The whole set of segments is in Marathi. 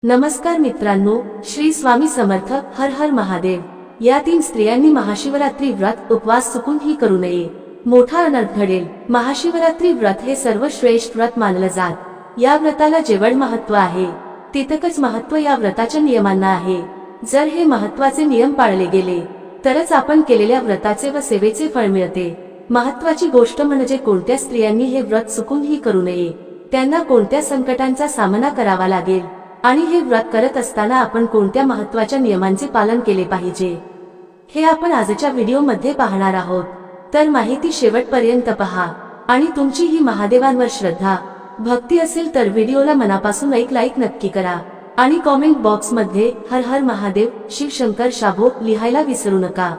नमस्कार मित्रांनो, श्री स्वामी समर्थ. हर हर महादेव. या 3 स्त्रियांनी महाशिवरात्री व्रत उपवास चुकून ही करू नये, मोठा अनर्थ घडेल. महाशिवरात्री व्रत हे सर्वश्रेष्ठ व्रत मानलं जात. या व्रताला जेवढ महत्त्व आहे तितकंच महत्त्व या व्रताच्या नियमांना आहे. जर हे महत्त्वाचे नियम पाळले गेले तरच आपण केलेल्या व्रताचे व सेवेचे फळ मिळते. महत्त्वाची गोष्ट म्हणजे कोणत्या स्त्रियांनी हे व्रत चुकून ही करू नये, त्यांना कोणत्या संकटांचा सामना करावा लागेल आणि हे व्रत करत असताना आपण कोणत्या महत्त्वाच्या नियमांचे पालन केले पाहिजे, हे आपण आजच्या व्हिडिओमध्ये पाहणार आहोत. तर माहिती शेवटपर्यंत पहा आणि तुमची ही महादेवांवर श्रद्धा भक्ती असेल तर व्हिडिओला मनापासून एक लाईक नक्की करा आणि कॉमेंट बॉक्समध्ये हर हर महादेव शिवशंकर शाभो लिहायला विसरू नका.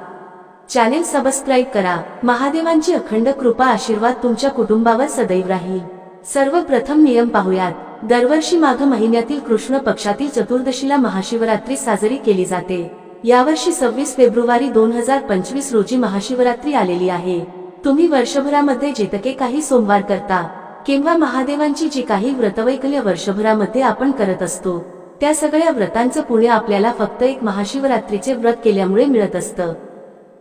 चॅनेल सबस्क्राईब करा. महादेवांची अखंड कृपा आशीर्वाद तुमच्या कुटुंबावर सदैव राहील. सर्वप्रथम नियम पाहूयात. दरवर्षी माघ महिन्यातील कृष्ण पक्षातील चतुर्दशीला महाशिवरात्री साजरी केली जाते. यावर्षी 26 फेब्रुवारी 2025 रोजी महाशिवरात्री आलेली आहे. तुम्ही वर्षभरामध्ये जितके काही सोमवार करता किंवा महादेवांची जी काही व्रतवैकल्य वर्षभरामध्ये आपण करत असतो त्या सगळ्या व्रतांचं पुण्य आपल्याला फक्त एक महाशिवरात्रीचे व्रत केल्यामुळे मिळत असतं.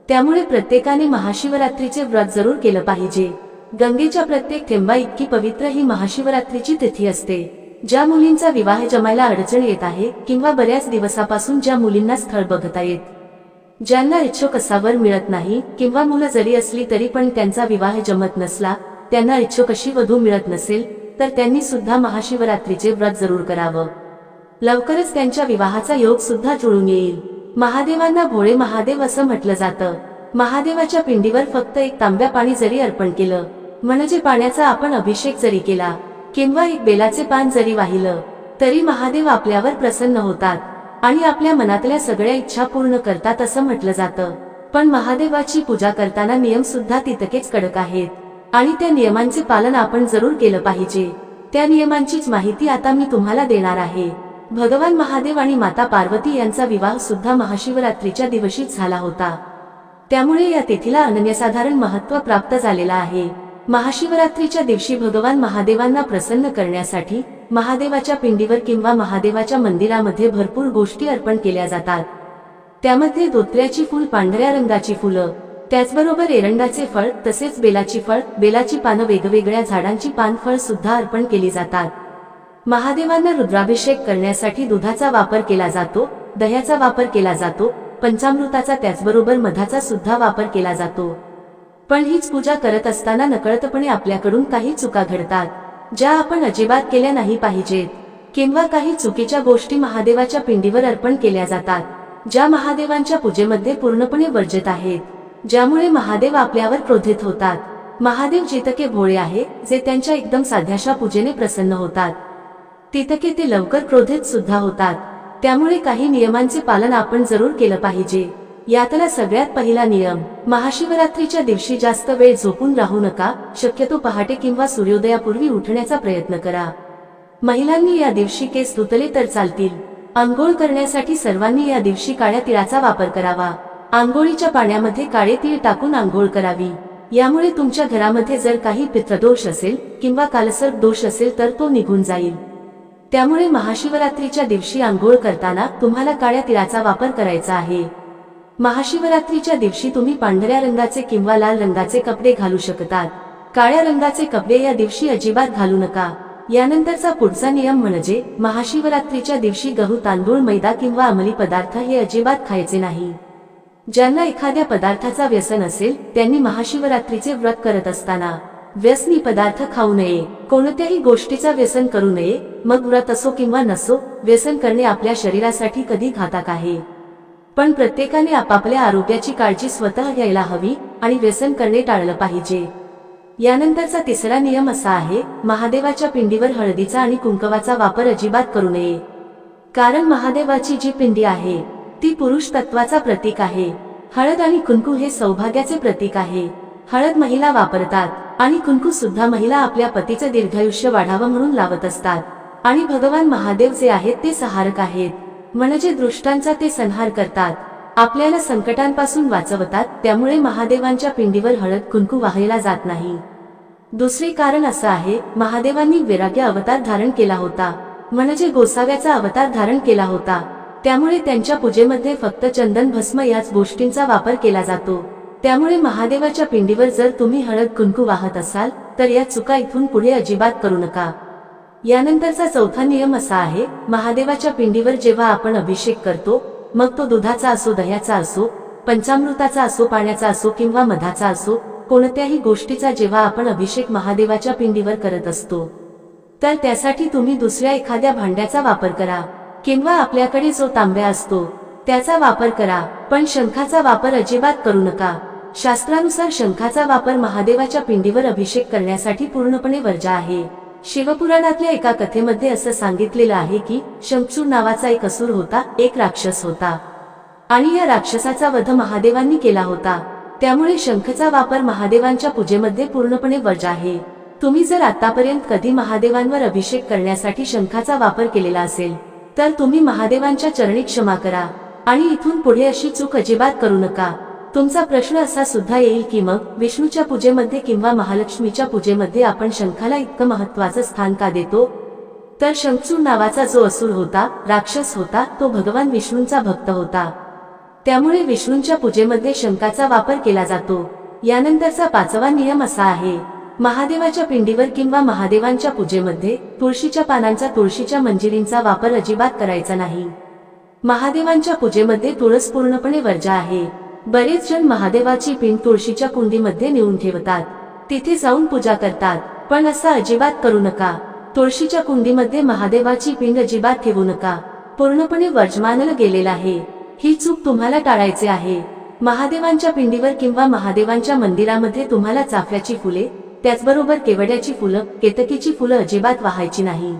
त्यामुळे प्रत्येकाने महाशिवरात्रीचे व्रत जरूर केलं पाहिजे. गंगेच्या प्रत्येक थेंबा इतकी पवित्र ही महाशिवरात्रीची तिथी असते. ज्या मुलींचा विवाह जमायला अडचण येत आहे किंवा बऱ्याच दिवसापासून ज्या मुलींना स्थळ बघता येत, ज्यांना इच्छुक असा वर मिळत नाही किंवा मुलं जरी असली तरी पण त्यांचा विवाह जमत नसला, त्यांना इच्छुक अशी वधू मिळत नसेल तर त्यांनी सुद्धा महाशिवरात्रीचे व्रत जरूर करावं. लवकरच त्यांच्या विवाहाचा योग सुद्धा जुळून येईल. महादेवांना भोळे महादेव असं म्हटलं जातं. महादेवाच्या पिंडीवर फक्त एक तांब्या पाणी जरी अर्पण केलं, म्हणजे पाण्याचा आपण अभिषेक जरी केला किंवा एक बेलाचे पान जरी वाहिलं तरी महादेव आपल्यावर प्रसन्न होतात आणि आपल्या मनातल्या सगळ्या इच्छा पूर्ण करतात असं म्हटलं जातं. पण महादेवाची पूजा करताना नियम सुद्धा तितकेच कडक आहेत आणि त्या नियमांचे पालन आपण जरूर केलं पाहिजे. त्या नियमांचीच माहिती आता मी तुम्हाला देणार आहे. भगवान महादेव आणि माता पार्वती यांचा विवाह सुद्धा महाशिवरात्रीच्या दिवशीच झाला होता. त्यामुळे या तिथीला अनन्यसाधारण महत्त्व प्राप्त झालेला आहे. महाशिवरात्रीच्या दिवशी भगवान महादेवांना प्रसन्न करण्यासाठी महादेवाच्या पिंडीवर किंवा महादेवाच्या मंदिरामध्ये भरपूर गोष्टी अर्पण केल्या जातात. त्यामध्ये धोत्र्याची फूल, पांढऱ्या रंगाची फुलं, त्याचबरोबर एरंडाचे फळ, तसेच बेलाची फळ, बेलाची पानं, वेगवेगळ्या झाडांची पान, फळ सुद्धा अर्पण केली जातात. महादेवांना रुद्राभिषेक करण्यासाठी दुधाचा वापर केला जातो, दह्याचा वापर केला जातो, पंचामृताचा त्याचबरोबर मधाचा सुद्धा वापर केला जातो. पण हीच पूजा करत असताना नकळतपणे आपल्याकडून काही चुका घडतात, ज्या आपण अजिबात केल्या नाही पाहिजेत. किंवा काही चुकीच्या गोष्टी महादेवाच्या पिंडीवर अर्पण केल्या जातात, ज्या महादेवांच्या पूजेमध्ये पूर्णपणे वर्जित आहेत, ज्यामुळे महादेव आपल्यावर क्रोधित होतात. महादेव जितके भोळे आहे, जे त्यांच्या एकदम साध्याशा पूजेने प्रसन्न होतात, तितके ते लवकर क्रोधित सुद्धा होतात. त्यामुळे काही नियमांचे पालन आपण जरूर केलं पाहिजे. यातला सगळ्यात पहिला नियम, महाशिवरात्रीच्या दिवशी जास्त वेळ झोपून राहू नका. शक्यतो पहाटे किंवा सूर्योदयापूर्वी उठण्याचा प्रयत्न करा. महिलांनी या दिवशी केस धुतले तर चालतील. आंघोळ करण्यासाठी सर्वांनी या दिवशी काळ्या तिळाचा वापर करावा. आंघोळीच्या पाण्यामध्ये काळे तीळ टाकून आंघोळ करावी. यामुळे तुमच्या घरामध्ये जर काही पितृदोष असेल किंवा कालसर्प दोष असेल तर तो निघून जाईल. त्यामुळे महाशिवरात्रीच्या दिवशी आंघोळ करताना तुम्हाला काळ्या तिळाचा वापर करायचा आहे. महाशिवरात्रीच्या दिवशी तुम्ही पांढऱ्या रंगाचे किंवा लाल रंगाचे कपडे घालू शकतात. काळ्या रंगाचे कपडे या दिवशी अजिबात घालू नका. यानंतरचा पुढचा नियम म्हणजे महाशिवरात्रीच्या दिवशी गहू, तांदूळ, मैदा किंवा अंमली पदार्थ हे अजिबात खायचे नाही. ज्यांना एखाद्या पदार्थाचा व्यसन असेल त्यांनी महाशिवरात्रीचे व्रत करत असताना व्यसनी पदार्थ खाऊ नये. कोणत्याही गोष्टीचा व्यसन करू नये. मग व्रत असो किंवा नसो, व्यसन करणे आपल्या शरीरासाठी कधी घातक आहे. पण प्रत्येकाने आपापल्या आरोग्याची काळजी स्वतः घ्यायला हवी आणि व्यसन करणे टाळलं पाहिजे. यानंतरचा तिसरा नियम असा आहे, महादेवाच्या पिंडीवर हळदीचा आणि कुंकवाचा वापर अजिबात करू नये. कारण महादेवाची जी पिंडी आहे ती पुरुष तत्वाचा प्रतीक आहे. हळद आणि कुंकू हे सौभाग्याचे प्रतीक आहे. हळद महिला वापरतात आणि कुंकू सुद्धा महिला आपल्या पतीचं दीर्घायुष्य वाढावं म्हणून लावत असतात. आणि भगवान महादेव जे आहेत ते संहारक आहेत, म्हणजे दृष्टांचा ते संहार करतात, आपल्याला संकटांपासून वाचवतात. त्यामुळे महादेवांच्या पिंडीवर हळद कुंकू वाहायला जात नाही. दुसरे कारण असं आहे, महादेवांनी वैराग्य अवतार धारण केला होता म्हणजे गोसाव्याचा अवतार धारण केला होता, त्यामुळे त्यांच्या पूजेमध्ये फक्त चंदन भस्म याच गोष्टींचा वापर केला जातो। त्यामुळे महादेवाच्या पिंडीवर जर तुम्ही हळद कुंकू वाहत असाल तर या चुका इथून पुढे अजिबात करू नका। यानंतरचा चौथा नियम असा आहे, महादेवाच्या पिंडीवर जेव्हा आपण अभिषेक करतो, मग तो दुधाचा असो, दह्याचा असो, पंचामृताचा असो, पाण्याचा असो किंवा मधाचा असो, कोणत्याही गोष्टीचा जेव्हा आपण अभिषेक महादेवाच्या पिंडीवर करत असतो तर त्यासाठी तुम्ही दुसऱ्या एखाद्या भांड्याचा वापर करा किंवा आपल्याकडे जो तांब्या असतो त्याचा वापर करा, पण शंखाचा वापर अजिबात करू नका। शास्त्रानुसार शंखाचा वापर महादेवाच्या पिंडीवर अभिषेक करण्यासाठी पूर्णपणे वर्ज्य आहे। शिवपुराणातल्या एका कथेमध्ये असं सांगितलेलं आहे की शंखचूड नावाचा एक असुर होता, एक राक्षस होता आणि या राक्षसाचा वध महादेवांनी केला होता। त्यामुळे शंखचा वापर महादेवांच्या पूजेमध्ये पूर्णपणे वर्ज्य आहे। तुम्ही जर आतापर्यंत कधी महादेवांवर अभिषेक करण्यासाठी शंखाचा वापर केलेला असेल तर तुम्ही महादेवांच्या चरणी क्षमा करा आणि इथून पुढे अशी चूक अजिबात करू नका। तुमचा प्रश्न असा सुद्धा येईल की मग विष्णूच्या पूजेमध्ये किंवा महालक्ष्मीच्या पूजेमध्ये आपण शंखाला इतकं महत्त्वाचं स्थान का देतो? तर शंखचूड नावाचा जो असुर होता, राक्षस होता, तो भगवान विष्णूंचा भक्त होता, त्यामुळे विष्णूंच्या पूजेमध्ये शंखाचा वापर केला जातो। यानंतरचा पाचवा नियम असा आहे, महादेवाच्या पिंडीवर किंवा महादेवांच्या पूजेमध्ये तुळशीच्या पानांचा, तुळशीच्या मंजिरींचा वापर अजिबात करायचा नाही। महादेवांच्या पूजेमध्ये तुळस पूर्णपणे वर्ज्य आहे। बरेच जण महादेवाची पिंड तुळशीच्या कुंडीमध्ये नेऊन ठेवतात, तिथे जाऊन पूजा करतात, पण असं अजिबात करू नका। तुळशीच्या कुंडीमध्ये महादेवाची पिंड अजिबात ठेवू नका, पूर्णपणे वर्ज्य मानलं गेलेलं आहे। ही चूक तुम्हाला टाळायची आहे। महादेवांच्या पिंडीवर किंवा महादेवांच्या मंदिरामध्ये तुम्हाला चाफ्याची फुले, त्याचबरोबर केवड्याची फुलं, केतकीची फुलं अजिबात वाहायची नाही।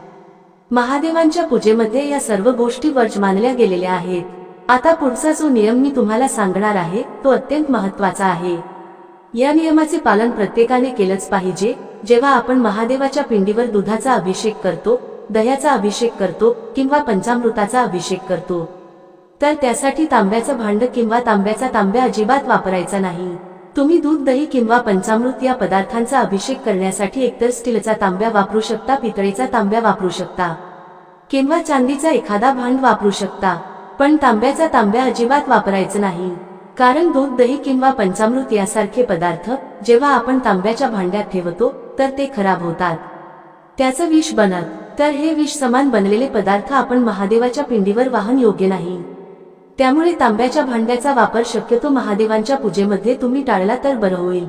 महादेवांच्या पूजेमध्ये या सर्व गोष्टी वर्ज्य मानल्या गेलेल्या आहेत। आता पुढचा जो नियम मी तुम्हाला सांगणार आहे तो अत्यंत महत्त्वाचा आहे। या नियमाचे पालन प्रत्येकाने केलंच पाहिजे। जेव्हा आपण महादेवाच्या पिंडीवर दुधाचा अभिषेक करतो, दह्याचा अभिषेक करतो किंवा पंचामृताचा अभिषेक करतो तर त्यासाठी तांब्याचं भांड किंवा तांब्याचा तांब्या अजिबात वापरायचा नाही। तुम्ही दूध, दही किंवा पंचामृत या पदार्थांचा अभिषेक करण्यासाठी एकतर स्टीलचा तांब्या वापरू शकता, पितळेचा तांब्या वापरू शकता किंवा चांदीचा एखादा भांड वापरू शकता, पण तांब्याचा तांब्या अजिबात वापरायचं नाही। कारण दूध, दही किंवा पंचामृत यासारखे पदार्थ जेव्हा आपण तांब्याच्या भांड्यात ठेवतो तर ते खराब होतात, त्याचं विष बनत, तर हे विष समान बनलेले पदार्थ आपण महादेवाच्या पिंडीवर वाहन योग्य नाही। त्यामुळे तांब्याच्या भांड्याचा वापर शक्यतो महादेवांच्या पूजेमध्ये तुम्ही टाळला तर बरं होईल।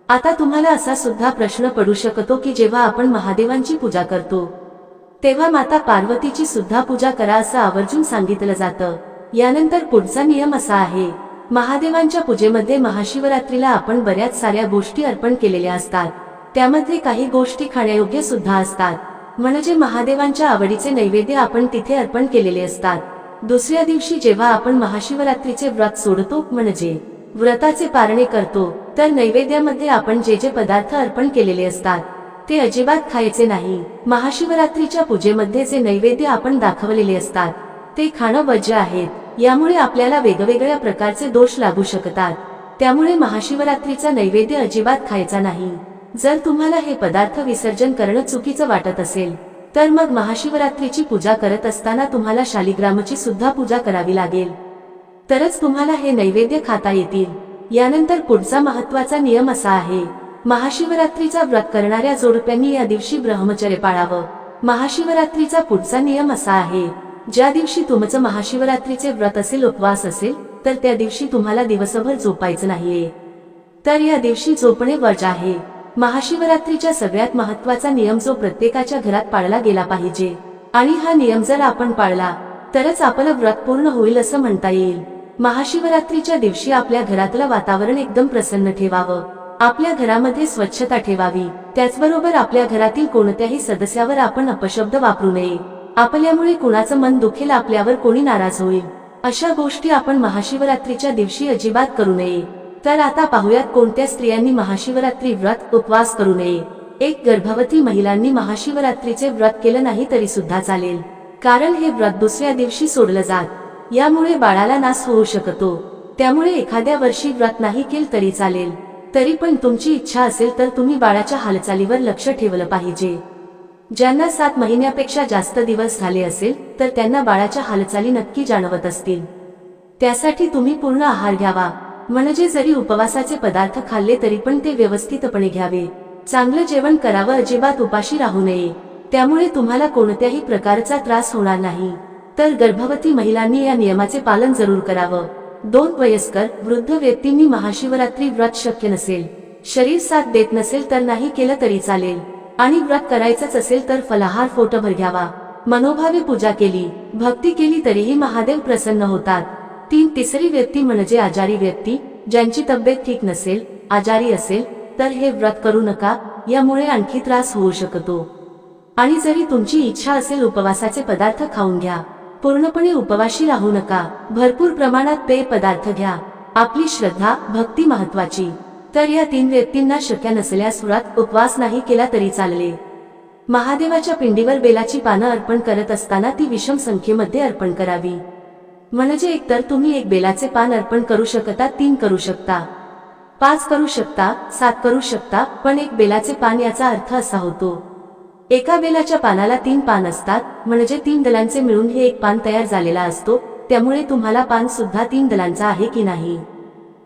आता तुम्हाला असा सुद्धा प्रश्न पडू शकतो की जेव्हा आपण महादेवांची पूजा करतो तेव्हा माता पार्वतीची सुद्धा पूजा करा असं आवर्जून सांगितलं जातं। यानंतर पुढचा नियम असा आहे, महादेवांच्या पूजेमध्ये महाशिवरात्रीला आपण बऱ्याच साऱ्या गोष्टी अर्पण केलेल्या असतात, त्यामध्ये काही गोष्टी खाण्यायोग्य सुद्धा असतात, म्हणजे महादेवांच्या आवडीचे नैवेद्य आपण तिथे अर्पण केलेले असतात। दुसऱ्या दिवशी जेव्हा आपण महाशिवरात्रीचे व्रत सोडतो, म्हणजे व्रताचे पारणे करतो, तर नैवेद्यामध्ये आपण जे जे पदार्थ अर्पण केलेले असतात ते अजिबात खायचे नाही। महाशिवरात्रीच्या पूजेमध्ये जे नैवेद्य आपण दाखवलेले असतात ते खाणं वर्ज्य आहेत। यामुळे आपल्याला वेगवेगळ्या प्रकारचे दोष लागू शकतात, त्यामुळे महाशिवरात्रीचा नैवेद्य अजिबात खायचा नाही। जर तुम्हाला हे पदार्थ विसर्जन करणं चुकीचं वाटत असेल तर मग महाशिवरात्रीची पूजा करत असताना तुम्हाला शालिग्रामची सुद्धा पूजा करावी लागेल, तरच तुम्हाला हे नैवेद्य खाता येतील। यानंतर पुढचा महत्त्वाचा नियम असा आहे, महाशिवरात्रीचा व्रत करणाऱ्या जोडप्यांनी या दिवशी ब्रह्मचर्य पाळावं। महाशिवरात्रीचा पुढचा नियम असा आहे, ज्या दिवशी तुमचं महाशिवरात्रीचे व्रत असेल, उपवास असेल, तर त्या दिवशी तुम्हाला दिवसभर झोपायचं नाहीये, तर या दिवशी झोपणे वर्ज्य आहे। महाशिवरात्रीच्या सगळ्यात महत्त्वाचा नियम जो प्रत्येकाच्या घरात पाळला गेला पाहिजे, आणि हा नियम जर आपण पाळला तरच आपलं व्रत पूर्ण होईल असं म्हणता येईल। महाशिवरात्रीच्या दिवशी आपल्या घरातलं वातावरण एकदम प्रसन्न ठेवावं, आपल्या घरामध्ये स्वच्छता ठेवावी, त्याचबरोबर आपल्या घरातील कोणत्याही सदस्यावर आपण अपशब्द वापरू नये। आपल्यामुळे कुणाचं मन दुखेल, आपल्यावर कोणी नाराज होईल, अशा गोष्टी आपण महाशिवरात्रीच्या दिवशी अजिबात करू नये। तर आता पाहूयात कोणत्या स्त्रियांनी महाशिवरात्री व्रत उपवास करू नये। एक, गर्भवती महिलांनी महाशिवरात्रीचे व्रत केलं नाही तरी सुद्धा चालेल, कारण हे व्रत दुसऱ्या दिवशी सोडलं जात, यामुळे बाळाला नास होऊ शकतो, त्यामुळे एखाद्या वर्षी व्रत नाही केलं तरी चालेल, तरी पण तुमची इच्छा असेल तर तुम्ही बाळाच्या हालचालीवर लक्ष ठेवलं पाहिजे। ज्यांना 7 महिन्यापेक्षा जास्त दिवस झाले असेल तर त्यांना बाळाच्या हालचाली नक्की जाणवत असतील। त्यासाठी तुम्ही पूर्ण आहार घ्यावा, म्हणजे जरी उपवासाचे पदार्थ खाल्ले तरी पण ते व्यवस्थितपणे घ्यावे। चांगलं जेवण करावं, अजिबात उपाशी राहू नये, त्यामुळे तुम्हाला कोणत्याही प्रकारचा त्रास होणार नाही। तर गर्भवती महिलांनी या नियमाचे पालन जरूर करावं। 2 वयस्कर वृद्ध व्यक्तींनी महाशिवरात्री व्रत शक्य नसेल, शरीर साथ देत नसेल तर नाही केलं तरी चालेल, आणि व्रत करायचंच असेल तर फलाहार पोटभर घ्यावा, मनोभावे पूजा केली, भक्ती केली तरीही महादेव प्रसन्न होतात। तिसरी व्यक्ती म्हणजे आजारी व्यक्ती, ज्यांची तब्येत ठीक नसेल, आजारी असेल तर हे व्रत करू नका, यामुळे आणखी त्रास होऊ शकतो। आणि जरी तुमची इच्छा असेल उपवासाचे पदार्थ खाऊन घ्या, पूर्णपणे उपवाशी राहू नका, भरपूर प्रमाणात पेय पदार्थ घ्या। आपली श्रद्धा भक्ती महत्वाची। तर या 3 व्यक्तींना शक्य नसल्यास व्रत उपवास नाही केला तरी चालेल। महादेवाच्या पिंडीवर बेलाची पानं अर्पण करत असताना ती विषम संख्येमध्ये अर्पण करावी, म्हणजे एकतर तुम्ही 1 बेलाचे पान अर्पण करू शकता, 3 करू शकता, 5 करू शकता, 7 करू शकता, पण 1 बेलाचे पान याचा अर्थ असा होतो, एका बेलाच्या पानाला 3 पान असतात, म्हणजे 3 दलांचे मिळून हे 1 पान तयार झालेला असतो। त्यामुळे तुम्हाला पान सुद्धा 3 दलांचा आहे की नाही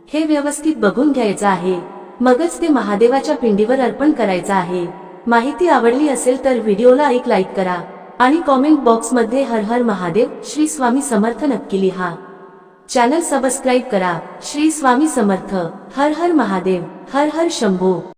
हे व्यवस्थित बघून घ्यायचं आहे, मगच ते महादेवाच्या पिंडीवर अर्पण करायचं आहे। माहिती आवडली असेल तर व्हिडिओला एक लाईक करा आणि कॉमेंट बॉक्समध्ये हर हर महादेव, श्री स्वामी समर्थ नक्की लिहा। चॅनल सबस्क्राईब करा। श्री स्वामी समर्थ। हर हर महादेव, हर हर शंभो।